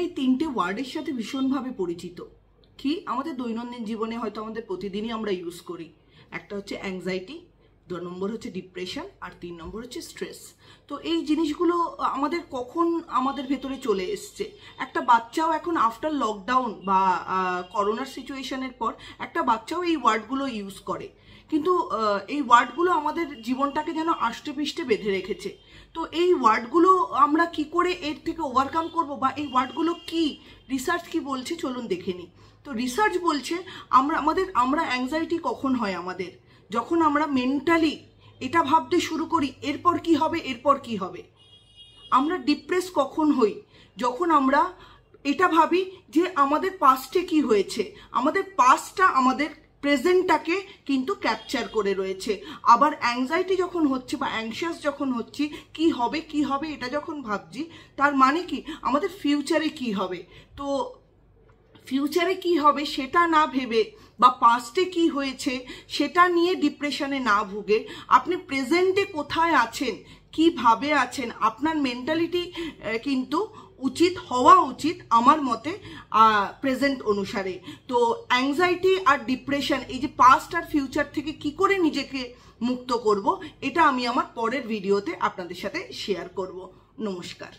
এই তিনটে ওয়ার্ডের সাথে ভীষণভাবে পরিচিত। কি আমাদের দৈনন্দিন জীবনে হয়তো আমাদের প্রতিদিনই আমরা ইউজ করি। একটা হচ্ছে অ্যাংজাইটি, 2 নম্বর হচ্ছে ডিপ্রেশন, আর 3 নম্বর হচ্ছে স্ট্রেস। তো এই জিনিসগুলো আমাদের কখন আমাদের ভেতরে চলে এসছে। একটা বাচ্চাও এখন আফটার লকডাউন বা করোনার সিচুয়েশনের পর একটা বাচ্চাও এই ওয়ার্ডগুলো ইউজ করে, কিন্তু এই ওয়ার্ডগুলো আমাদের জীবনটাকে যেন আষ্টেপৃষ্টে বেঁধে রেখেছে। তো এই ওয়ার্ডগুলো আমরা কি করে এর থেকে ওভারকাম করব, বা এই ওয়ার্ডগুলো কি, রিসার্চ কি বলছে চলুন দেখে নিই। তো রিসার্চ বলছে আমরা অ্যাংজাইটি কখন হয় আমাদের, যখন আমরা মেন্টালি এটা ভাবতে শুরু করি এরপর কি হবে, এরপর কি হবে। আমরা ডিপ্রেস কখন হই, যখন আমরা এটা ভাবি যে আমাদের পাস্টে কি হয়েছে, আমাদের পাস্টটা আমাদের প্রেজেন্টটাকে কিন্তু ক্যাপচার করে রয়েছে। আবার অ্যাংজাইটি যখন হচ্ছে বা অ্যাংশিয়াস যখন হচ্ছি, কি হবে কি হবে এটা যখন ভাবছি, তার মানে কি আমাদের ফিউচারে কি হবে। তো ফিউচারে কি হবে সেটা না ভেবে বা পাস্টে কি হয়েছে সেটা নিয়ে ডিপ্রেশনে না ভুগে আপনি প্রেজেন্টে কোথায় আছেন, কিভাবে আছেন, আপনার মেন্টালিটি কিন্তু হওয়া উচিত আমার মতে প্রেজেন্ট অনুসারে। তো অ্যাংজাইটি আর ডিপ্রেশন, এই যে পাস্ট আর ফিউচার থেকে কি করে নিজেকে মুক্ত করব, এটা আমি আমার পরের ভিডিওতে আপনাদের সাথে শেয়ার করব। নমস্কার।